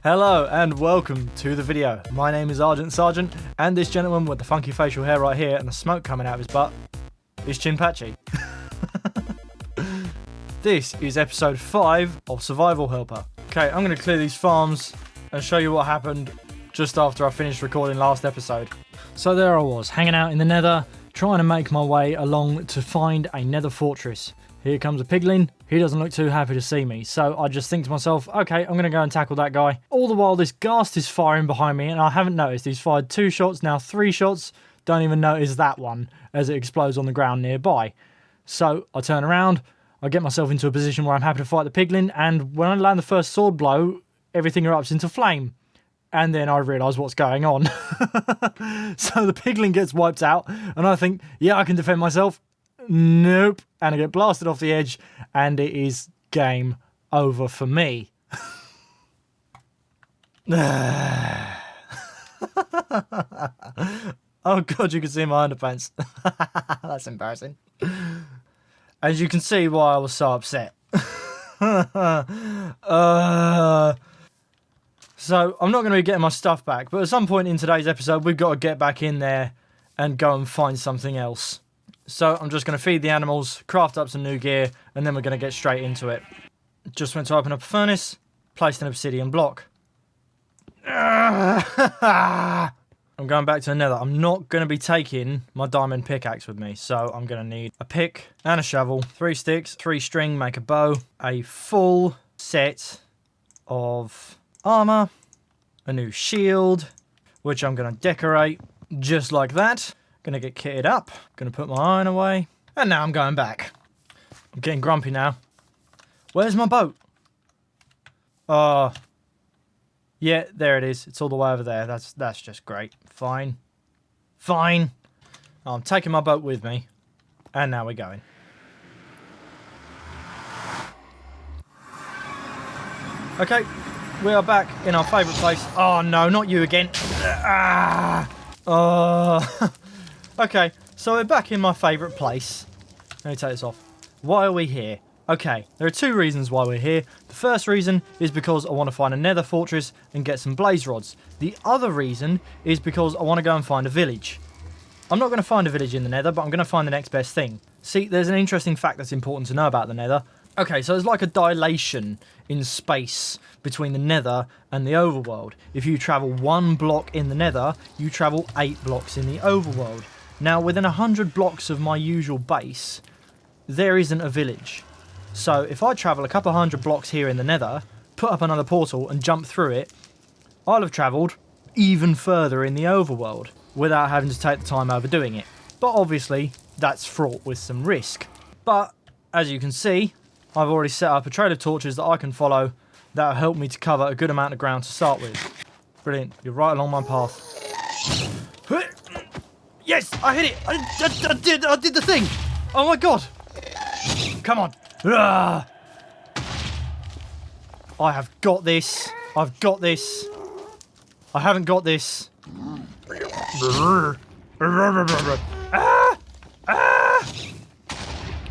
Hello and welcome to the video. My name is Argent Sergeant, and this gentleman with the funky facial hair right here and the smoke coming out of his butt is Chinpachi. This is episode 5 of Survival Helper. Okay, I'm going to clear these farms and show you what happened just after I finished recording last episode. So there I was, hanging out in the nether, trying to make my way along to find a nether fortress. Here comes a piglin. He doesn't look too happy to see me. So I just think to myself, okay, I'm going to go and tackle that guy. All the while, this ghast is firing behind me, and I haven't noticed. He's fired 2 shots, now 3 shots. Don't even notice that one as it explodes on the ground nearby. So I turn around, I get myself into a position where I'm happy to fight the piglin, and when I land the first sword blow, everything erupts into flame. And then I realise what's going on. So the piglin gets wiped out, and I think, yeah, I can defend myself. Nope. And I get blasted off the edge, and it is game over for me. Oh god, you can see my underpants. That's embarrassing. As you can see why I was so upset. So I'm not going to be getting my stuff back, but at some point in today's episode we've got to get back in there and go and find something else. So I'm just going to feed the animals, craft up some new gear, and then we're going to get straight into it. Just went to open up a furnace, placed an obsidian block. I'm going back to the nether. I'm not going to be taking my diamond pickaxe with me, so I'm going to need a pick and a shovel, 3 sticks, 3 string, make a bow, a full set of armor, a new shield, which I'm going to decorate just like that. Gonna get kitted up, gonna put my iron away, and now I'm going back. I'm getting grumpy now. Where's my boat? Yeah, there it is. It's all the way over there. That's just great. Fine. Fine. I'm taking my boat with me, and now we're going. Okay, we are back in our favourite place. Oh no, not you again. Okay, so we're back in my favourite place. Let me take this off. Why are we here? Okay, there are 2 reasons why we're here. The first reason is because I want to find a nether fortress and get some blaze rods. The other reason is because I want to go and find a village. I'm not going to find a village in the nether, but I'm going to find the next best thing. See, there's an interesting fact that's important to know about the nether. Okay, so there's like a dilation in space between the nether and the overworld. If you travel 1 block in the nether, you travel 8 blocks in the overworld. Now, within 100 blocks of my usual base, there isn't a village. So if I travel a couple of 100 blocks here in the nether, put up another portal and jump through it, I'll have travelled even further in the overworld without having to take the time over doing it. But obviously, that's fraught with some risk. But, as you can see, I've already set up a trail of torches that I can follow that will help me to cover a good amount of ground to start with. Brilliant. You're right along my path. Yes, I hit it. I did the thing. Oh my god. Come on. I have got this. I've got this. I haven't got this.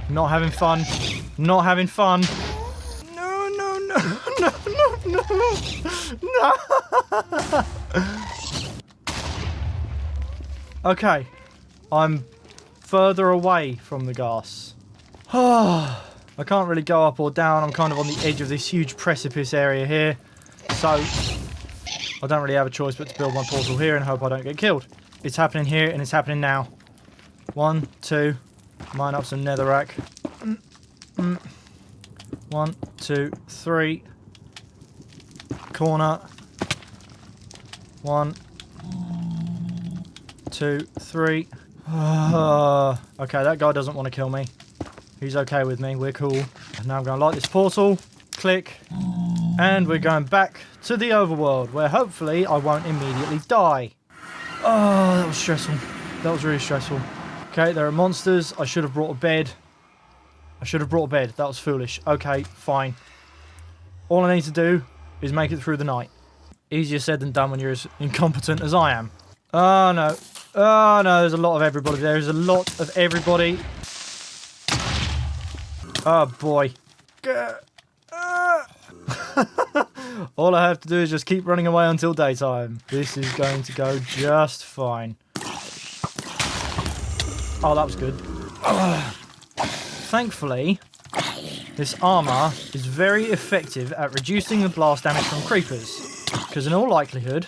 Not having fun. Not having fun. No. Okay. I'm further away from the gas. I can't really go up or down. I'm kind of on the edge of this huge precipice area here. So I don't really have a choice but to build my portal here and hope I don't get killed. It's happening here and it's happening now. 1, 2. Mine up some netherrack. 1, 2, 3. Corner. 1, 2, 3. Okay, that guy doesn't want to kill me. He's okay with me. We're cool. And now I'm going to light this portal. Click. And we're going back to the overworld, where hopefully I won't immediately die. Oh, that was stressful. That was really stressful. Okay, there are monsters. I should have brought a bed. That was foolish. Okay, fine. All I need to do is make it through the night. Easier said than done when you're as incompetent as I am. Oh, no. Oh, no, there's a lot of everybody. There's a lot of everybody. Oh, boy. All I have to do is just keep running away until daytime. This is going to go just fine. Oh, that was good. Thankfully, this armour is very effective at reducing the blast damage from creepers. Because in all likelihood,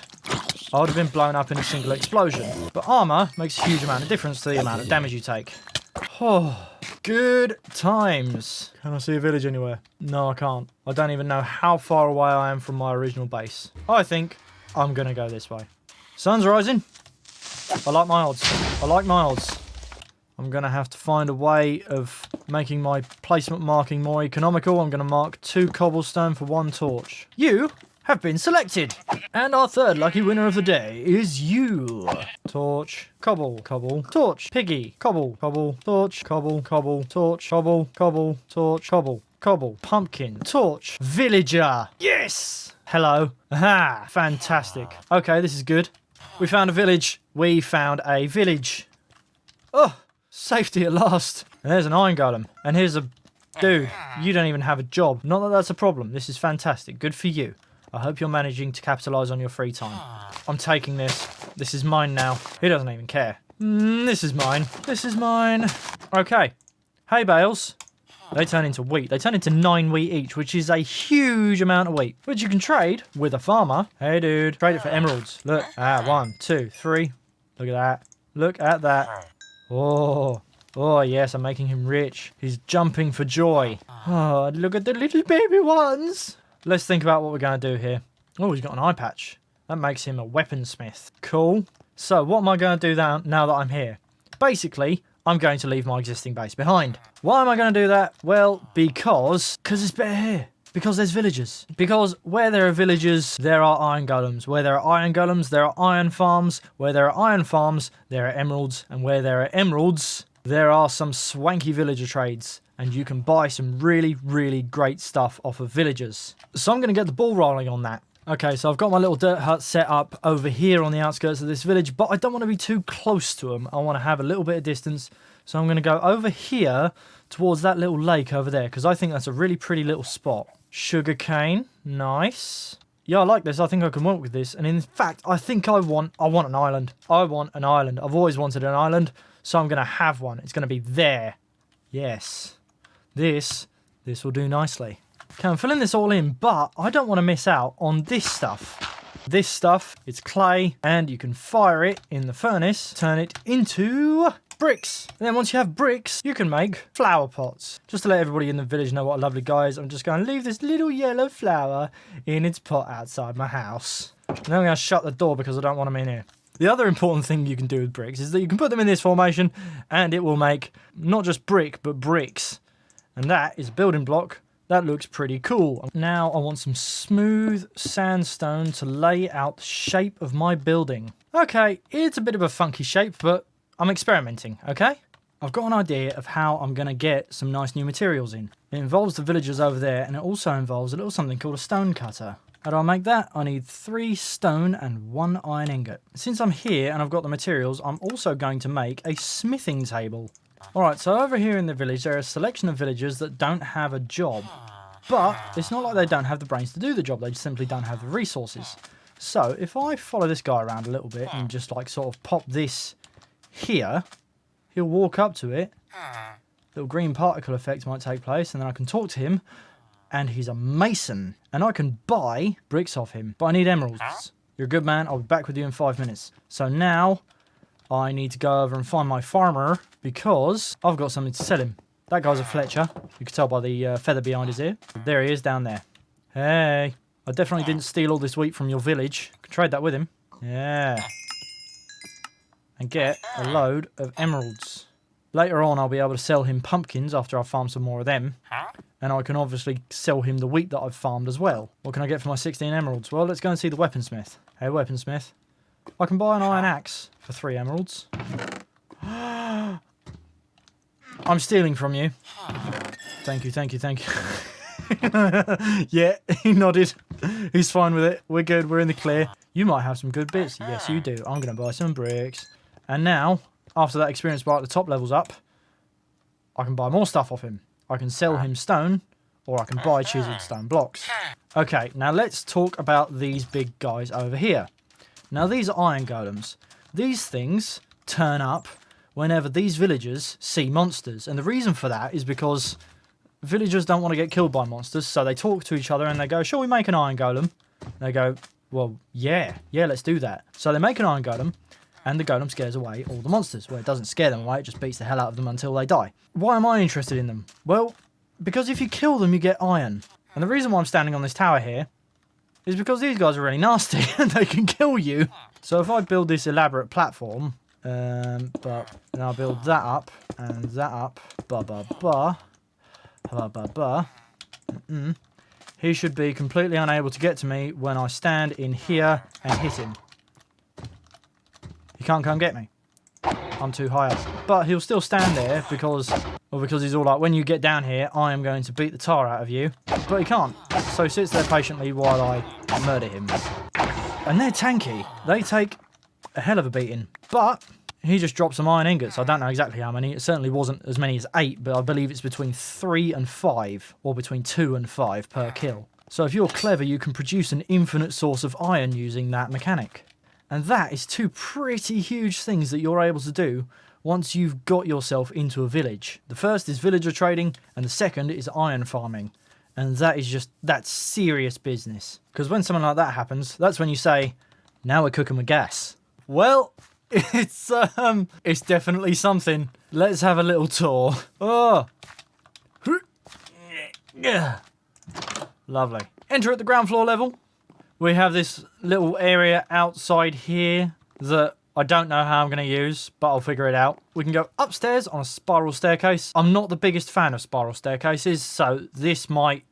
I would have been blown up in a single explosion. But armour makes a huge amount of difference to the amount of damage you take. Oh, good times. Can I see a village anywhere? No, I can't. I don't even know how far away I am from my original base. I think I'm going to go this way. Sun's rising. I like my odds. I like my odds. I'm going to have to find a way of making my placement marking more economical. I'm going to mark 2 cobblestone for 1 torch. You have been selected. And our third lucky winner of the day is you. Torch, cobble, cobble, torch, piggy, cobble, cobble, torch, cobble, cobble, torch, cobble, cobble, torch, cobble, cobble, pumpkin, torch, villager. Yes! Hello. Aha! Fantastic. Okay, this is good. We found a village. We found a village. Oh, safety at last. And there's an iron golem. And here's a... Dude, you don't even have a job. Not that that's a problem. This is fantastic. Good for you. I hope you're managing to capitalise on your free time. I'm taking this. This is mine now. He doesn't even care. This is mine. This is mine. Okay. Hay bales. They turn into wheat. They turn into 9 wheat each, which is a huge amount of wheat, which you can trade with a farmer. Hey, dude. Trade it for emeralds. Look. 1, 2, 3. Look at that. Look at that. Oh. Oh, yes, I'm making him rich. He's jumping for joy. Oh, look at the little baby ones. Let's think about what we're going to do here. Oh, he's got an eye patch. That makes him a weaponsmith. Cool. So, what am I going to do now that I'm here? Basically, I'm going to leave my existing base behind. Why am I going to do that? Well, because it's better here. Because there's villagers. Because where there are villagers, there are iron golems. Where there are iron golems, there are iron farms. Where there are iron farms, there are emeralds. And where there are emeralds, there are some swanky villager trades. And you can buy some really, really great stuff off of villagers. So I'm going to get the ball rolling on that. Okay, so I've got my little dirt hut set up over here on the outskirts of this village, but I don't want to be too close to them. I want to have a little bit of distance. So I'm going to go over here towards that little lake over there, because I think that's a really pretty little spot. Sugarcane, nice. Yeah, I like this. I think I can work with this. And in fact, I think I want an island. I want an island. I've always wanted an island, so I'm going to have one. It's going to be there. Yes. This will do nicely. Okay, I'm filling this all in, but I don't want to miss out on this stuff. This stuff, it's clay, and you can fire it in the furnace, turn it into bricks. And then once you have bricks, you can make flower pots. Just to let everybody in the village know what a lovely guy is, I'm just going to leave this little yellow flower in its pot outside my house. And then I'm going to shut the door because I don't want them in here. The other important thing you can do with bricks is that you can put them in this formation, and it will make not just brick, but bricks. And that is a building block. That looks pretty cool. Now I want some smooth sandstone to lay out the shape of my building. Okay, it's a bit of a funky shape, but I'm experimenting, okay? I've got an idea of how I'm going to get some nice new materials in. It involves the villagers over there, and it also involves a little something called a stone cutter. How do I make that? I need 3 stone and 1 iron ingot. Since I'm here and I've got the materials, I'm also going to make a smithing table. Alright, so over here in the village, there are a selection of villagers that don't have a job. But it's not like they don't have the brains to do the job, they just simply don't have the resources. So, if I follow this guy around a little bit and just like sort of pop this here, he'll walk up to it, little green particle effect might take place, and then I can talk to him, and he's a mason. And I can buy bricks off him, but I need emeralds. You're a good man, I'll be back with you in 5 minutes. So now, I need to go over and find my farmer, because I've got something to sell him. That guy's a Fletcher. You can tell by the feather behind his ear. There he is down there. Hey, I definitely didn't steal all this wheat from your village. I can trade that with him. Yeah. And get a load of emeralds. Later on, I'll be able to sell him pumpkins after I've farmed some more of them. And I can obviously sell him the wheat that I've farmed as well. What can I get for my 16 emeralds? Well, let's go and see the weaponsmith. Hey, weaponsmith. I can buy an iron axe for 3 emeralds. I'm stealing from you. Thank you, thank you, thank you. Yeah, he nodded. He's fine with it. We're good, we're in the clear. You might have some good bits. Yes, you do. I'm going to buy some bricks. And now, after that experience bar at the top level's up, I can buy more stuff off him. I can sell him stone, or I can buy chiseled stone blocks. Okay, now let's talk about these big guys over here. Now these are iron golems. These things turn up whenever these villagers see monsters. And the reason for that is because villagers don't want to get killed by monsters. So they talk to each other and they go, shall we make an iron golem? They go, well, yeah, let's do that. So they make an iron golem and the golem scares away all the monsters. Well, it doesn't scare them away. It just beats the hell out of them until they die. Why am I interested in them? Well, because if you kill them, you get iron. And the reason why I'm standing on this tower here is because these guys are really nasty and they can kill you. So if I build this elaborate platform, but then I'll build that up and that up, he should be completely unable to get to me when I stand in here and hit him. He can't come get me. I'm too high up. But he'll still stand there because he's all like, when you get down here, I am going to beat the tar out of you. But he can't. So he sits there patiently while I murder him. And they're tanky. They take a hell of a beating. But he just dropped some iron ingots. I don't know exactly how many. It certainly wasn't as many as 8, but I believe it's between 3 and 5, or between 2 and 5 per kill. So if you're clever, you can produce an infinite source of iron using that mechanic. And that is 2 pretty huge things that you're able to do once you've got yourself into a village. The first is villager trading, and the second is iron farming. And that is that's serious business. Because when something like that happens, that's when you say, now we're cooking with gas. Well, it's definitely something. Let's have a little tour. Oh. Lovely. Enter at the ground floor level. We have this little area outside here that I don't know how I'm going to use, but I'll figure it out. We can go upstairs on a spiral staircase. I'm not the biggest fan of spiral staircases, so this might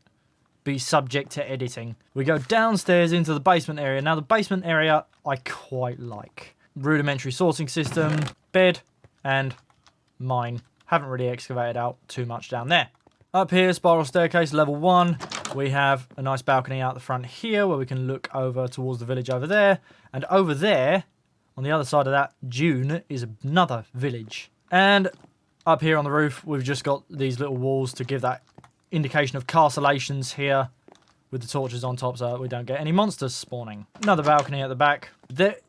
be subject to editing. We go downstairs into the basement area. Now, the basement area I quite like. Rudimentary sorting system, bed, and mine. Haven't really excavated out too much down there. Up here, spiral staircase, level 1. We have a nice balcony out the front here where we can look over towards the village over there. And over there, on the other side of that dune, is another village. And up here on the roof, we've just got these little walls to give that indication of castellations here with the torches on top so that we don't get any monsters spawning. Another balcony at the back.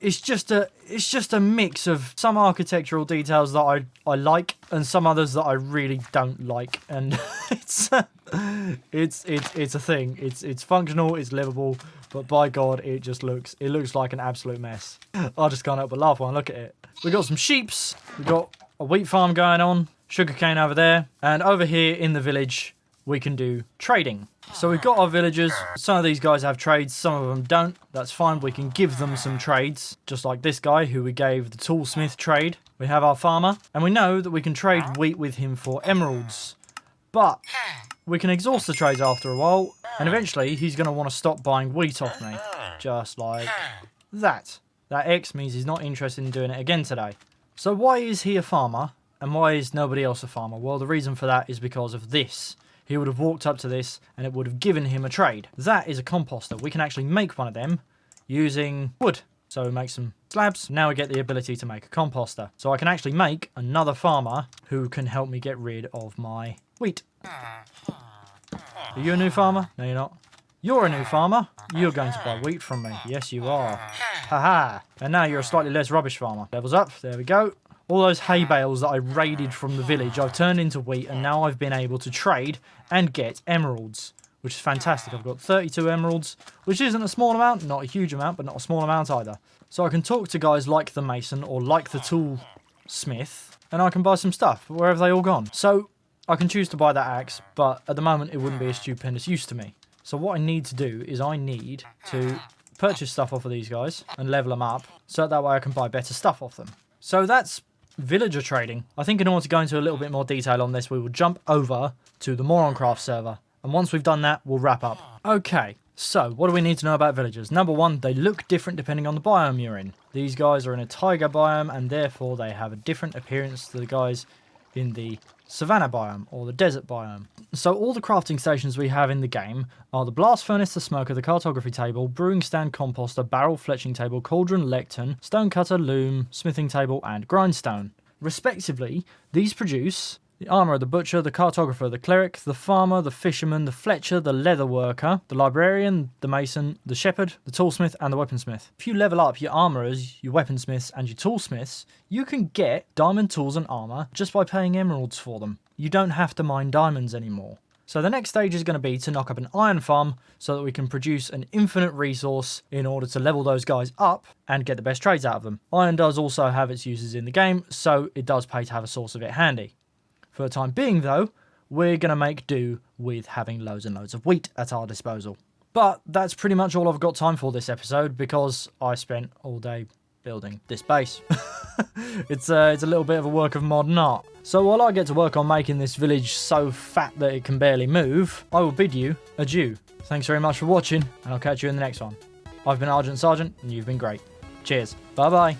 It's just a mix of some architectural details that I like and some others that I really don't like, and it's a thing. It's functional, it's livable, but by God, it looks like an absolute mess. I just can't help but laugh when I look at it. We got some sheeps. We got a wheat farm going on, sugarcane over there, and over here in the village we can do trading. So we've got our villagers. Some of these guys have trades, some of them don't. That's fine. We can give them some trades, just like this guy who we gave the toolsmith trade. We have our farmer, and we know that we can trade wheat with him for emeralds. But we can exhaust the trades after a while, and eventually he's going to want to stop buying wheat off me. Just like that. That X means he's not interested in doing it again today. So why is he a farmer, and why is nobody else a farmer? Well, the reason for that is because of this. He would have walked up to this and it would have given him a trade. That is a composter. We can actually make one of them using wood. So we make some slabs. Now we get the ability to make a composter. So I can actually make another farmer who can help me get rid of my wheat. Are you a new farmer? No, you're not. You're a new farmer. You're going to buy wheat from me. Yes, you are. Haha. And now you're a slightly less rubbish farmer. Levels up. There we go. All those hay bales that I raided from the village, I've turned into wheat, and now I've been able to trade and get emeralds, which is fantastic. I've got 32 emeralds, which isn't a small amount, not a huge amount, but not a small amount either. So I can talk to guys like the mason or like the toolsmith, and I can buy some stuff. Where have they all gone? So I can choose to buy that axe, but at the moment it wouldn't be a stupendous use to me. So what I need to do is I need to purchase stuff off of these guys and level them up, so that way I can buy better stuff off them. So that's villager trading. I think in order to go into a little bit more detail on this, we will jump over to the Moroncraft server. And once we've done that, we'll wrap up. Okay, so what do we need to know about villagers? Number 1, they look different depending on the biome you're in. These guys are in a taiga biome, and therefore they have a different appearance to the guys in the savanna biome or the desert biome. So all the crafting stations we have in the game are the blast furnace, the smoker, the cartography table, brewing stand, composter, barrel fletching table, cauldron, lectern, stone cutter, loom, smithing table, and grindstone. Respectively, these produce The armourer, the butcher, the cartographer, the cleric, the farmer, the fisherman, the fletcher, the leather worker, the librarian, the mason, the shepherd, the toolsmith, and the weaponsmith. If you level up your armourers, your weaponsmiths, and your toolsmiths, you can get diamond tools and armour just by paying emeralds for them. You don't have to mine diamonds anymore. So the next stage is going to be to knock up an iron farm so that we can produce an infinite resource in order to level those guys up and get the best trades out of them. Iron does also have its uses in the game, so it does pay to have a source of it handy. For the time being though, we're going to make do with having loads and loads of wheat at our disposal. But that's pretty much all I've got time for this episode because I spent all day building this base. It's a little bit of a work of modern art. So while I get to work on making this village so fat that it can barely move, I will bid you adieu. Thanks very much for watching, and I'll catch you in the next one. I've been Argent Sergeant, and you've been great. Cheers. Bye bye.